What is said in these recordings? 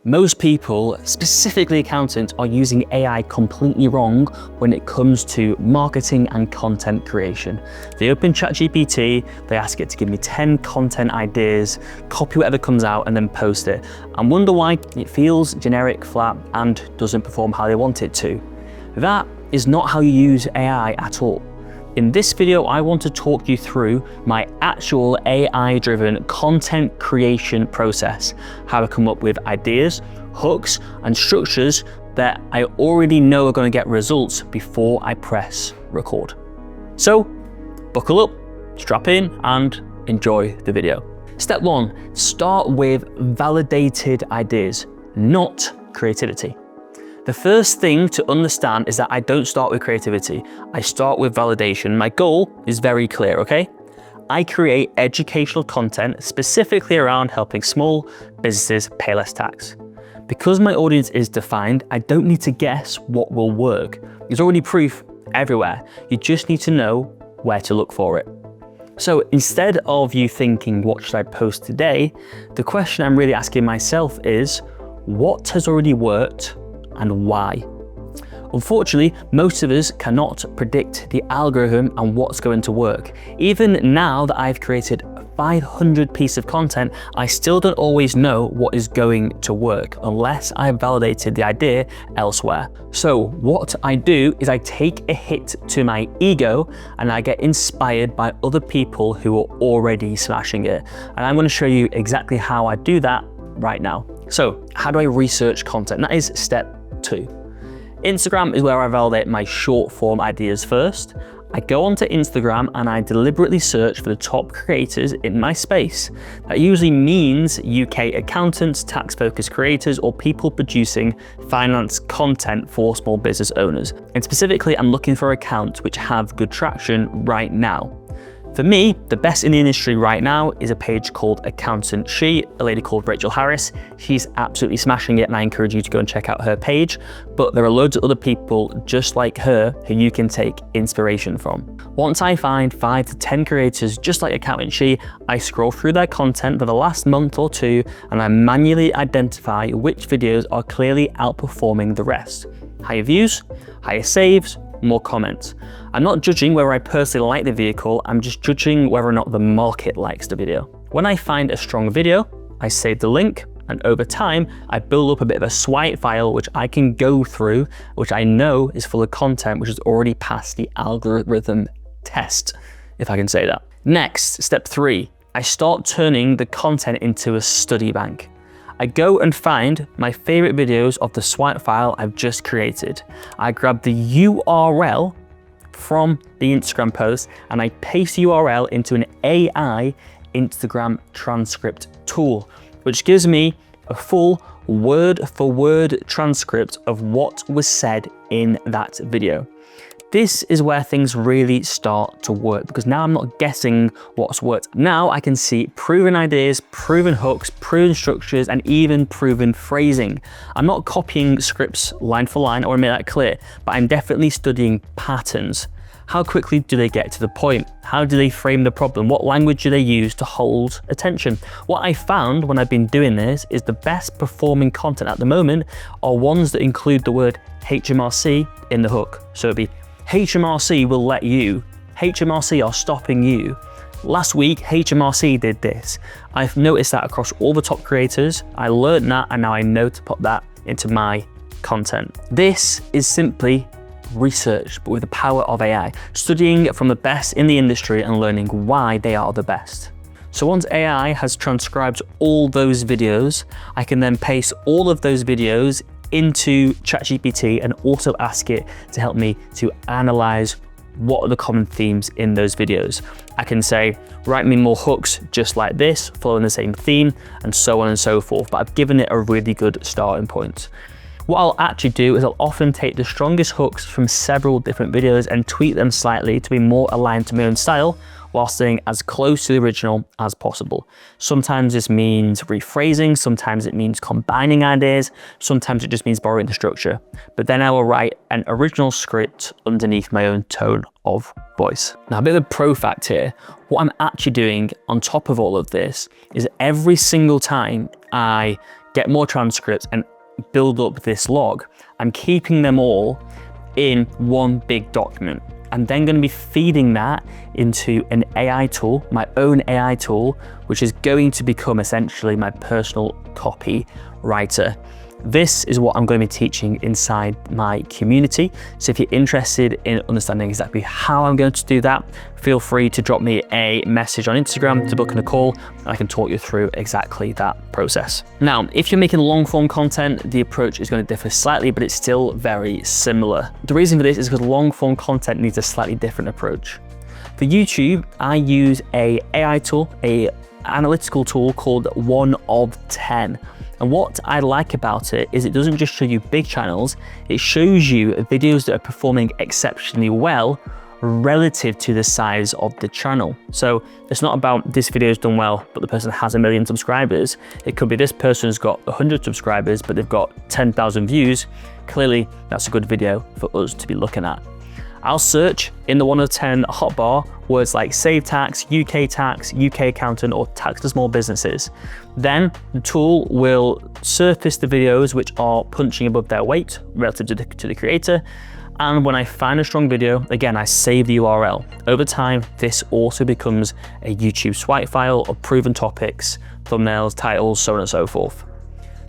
Most people, specifically accountants, are using AI completely wrong when it comes to marketing and content creation. They open ChatGPT, they ask it to give me 10 content ideas, copy whatever comes out and then post it, and wonder why it feels generic, flat, and doesn't perform how they want it to. That is not how you use AI at all. In this video, I want to talk you through my actual AI-driven content creation process, how I come up with ideas, hooks, and structures that I already know are going to get results before I press record. So, buckle up, strap in, and enjoy the video. Step 1, start with validated ideas, not creativity. The first thing to understand is that I don't start with creativity. I start with validation. My goal is very clear, okay? I create educational content specifically around helping small businesses pay less tax. Because my audience is defined, I don't need to guess what will work. There's already proof everywhere. You just need to know where to look for it. So instead of you thinking, what should I post today? The question I'm really asking myself is, what has already worked and why? Unfortunately, most of us cannot predict the algorithm and what's going to work. Even now that I've created 500 pieces of content, I still don't always know what is going to work unless I've validated the idea elsewhere. So what I do is I take a hit to my ego and I get inspired by other people who are already smashing it. And I'm going to show you exactly how I do that right now. So how do I research content? That is step 2. Instagram is where I validate my short form ideas first. I go onto Instagram and I deliberately search for the top creators in my space. That usually means UK accountants, tax-focused creators, or people producing finance content for small business owners. And specifically, I'm looking for accounts which have good traction right now. For me, the best in the industry right now is a page called Accountant She, a lady called Rachel Harris. She's absolutely smashing it and I encourage you to go and check out her page. But there are loads of other people just like her who you can take inspiration from. Once I find 5 to 10 creators just like Accountant She, I scroll through their content for the last month or two and I manually identify which videos are clearly outperforming the rest. Higher views, higher saves, more comments. I'm not judging whether I personally like the vehicle, I'm just judging whether or not the market likes the video. When I find a strong video, I save the link, and over time, I build up a bit of a swipe file which I can go through, which I know is full of content which has already passed the algorithm test, if I can say that. Next, step 3, I start turning the content into a study bank. I go and find my favorite videos of the swipe file I've just created. I grab the URL from the Instagram post and I paste the URL into an AI Instagram transcript tool, which gives me a full word-for-word transcript of what was said in that video. This is where things really start to work because now I'm not guessing what's worked. Now I can see proven ideas, proven hooks, proven structures, and even proven phrasing. I'm not copying scripts line for line, I want to make that clear, but I'm definitely studying patterns. How quickly do they get to the point? How do they frame the problem? What language do they use to hold attention? What I found when I've been doing this is the best performing content at the moment are ones that include the word HMRC in the hook. So it'd be HMRC will let you, HMRC are stopping you. Last week, HMRC did this. I've noticed that across all the top creators. I learned that and now I know to put that into my content. This is simply research, but with the power of AI, studying from the best in the industry and learning why they are the best. So once AI has transcribed all those videos, I can then paste all of those videos into ChatGPT and also ask it to help me to analyze what are the common themes in those videos. I can say, write me more hooks just like this, following the same theme, and so on and so forth, but I've given it a really good starting point. What I'll actually do is I'll often take the strongest hooks from several different videos and tweak them slightly to be more aligned to my own style, while staying as close to the original as possible. Sometimes this means rephrasing, sometimes it means combining ideas, sometimes it just means borrowing the structure. But then I will write an original script underneath my own tone of voice. Now, a bit of a pro fact here, what I'm actually doing on top of all of this is every single time I get more transcripts and build up this log, I'm keeping them all in one big document. I'm then going to be feeding that into an AI tool, my own AI tool, which is going to become essentially my personal copy writer. This is what I'm going to be teaching inside my community. So if you're interested in understanding exactly how I'm going to do that, feel free to drop me a message on Instagram to book in a call, and I can talk you through exactly that process. Now, if you're making long form content, the approach is going to differ slightly, but it's still very similar. The reason for this is because long form content needs a slightly different approach. For YouTube, I use an AI tool, an analytical tool called 1 of 10. And what I like about it is it doesn't just show you big channels, it shows you videos that are performing exceptionally well relative to the size of the channel. So it's not about this video's done well, but the person has 1 million subscribers. It could be this person's got 100 subscribers, but they've got 10,000 views. Clearly, that's a good video for us to be looking at. I'll search in the 1 of 10 hotbar words like save tax, UK accountant, or tax to small businesses. Then the tool will surface the videos which are punching above their weight relative to the creator. And when I find a strong video, again, I save the URL. Over time, this also becomes a YouTube swipe file of proven topics, thumbnails, titles, so on and so forth.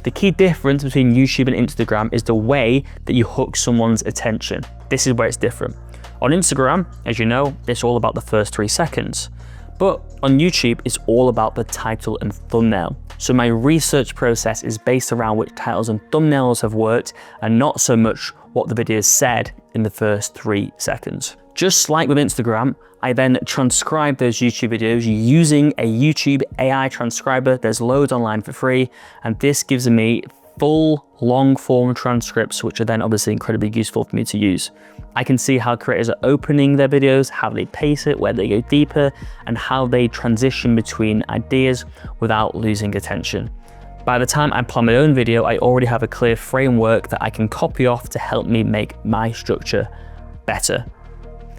The key difference between YouTube and Instagram is the way that you hook someone's attention. This is where it's different. On Instagram, as you know, it's all about the first 3 seconds. But on YouTube, it's all about the title and thumbnail. So my research process is based around which titles and thumbnails have worked, and not so much what the video said in the first 3 seconds. Just like with Instagram, I then transcribe those YouTube videos using a YouTube AI transcriber. There's loads online for free, and this gives me full long form transcripts, which are then obviously incredibly useful for me to use. I can see how creators are opening their videos, how they pace it, where they go deeper, and how they transition between ideas without losing attention. By the time I plan my own video, I already have a clear framework that I can copy off to help me make my structure better.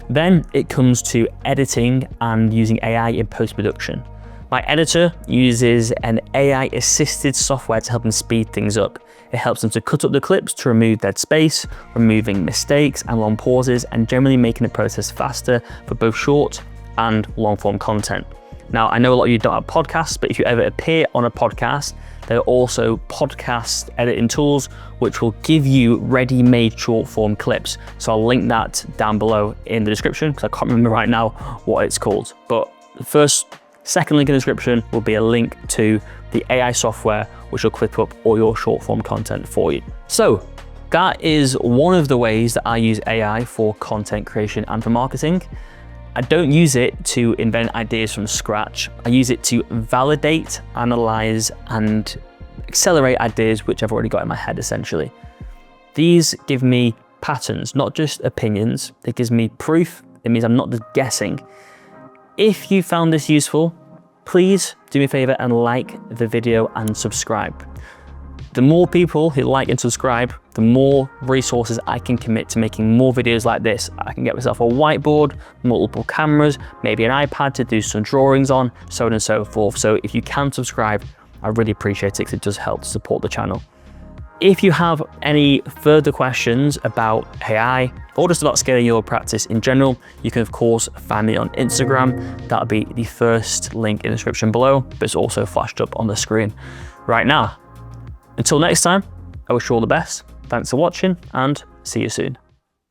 Then it comes to editing and using AI in post-production. My editor uses an AI-assisted software to help them speed things up. It helps them to cut up the clips to remove dead space, removing mistakes and long pauses, and generally making the process faster for both short and long-form content. Now, I know a lot of you don't have podcasts, but if you ever appear on a podcast, there are also podcast editing tools which will give you ready-made short-form clips. So I'll link that down below in the description because I can't remember right now what it's called. But the second link in the description will be a link to the AI software which will clip up all your short-form content for you. So that is one of the ways that I use AI for content creation and for marketing. I don't use it to invent ideas from scratch. I use it to validate, analyze, and accelerate ideas which I've already got in my head, essentially. These give me patterns, not just opinions. It gives me proof. It means I'm not just guessing. If you found this useful, please do me a favor and like the video and subscribe. The more people who like and subscribe, the more resources I can commit to making more videos like this. I can get myself a whiteboard, multiple cameras, maybe an iPad to do some drawings on, so on and so forth. So if you can subscribe, I really appreciate it because it does help to support the channel. If you have any further questions about AI or just about scaling your practice in general, you can of course find me on Instagram. That'll be the first link in the description below, but it's also flashed up on the screen right now. Until next time, I wish you all the best. Thanks for watching and see you soon.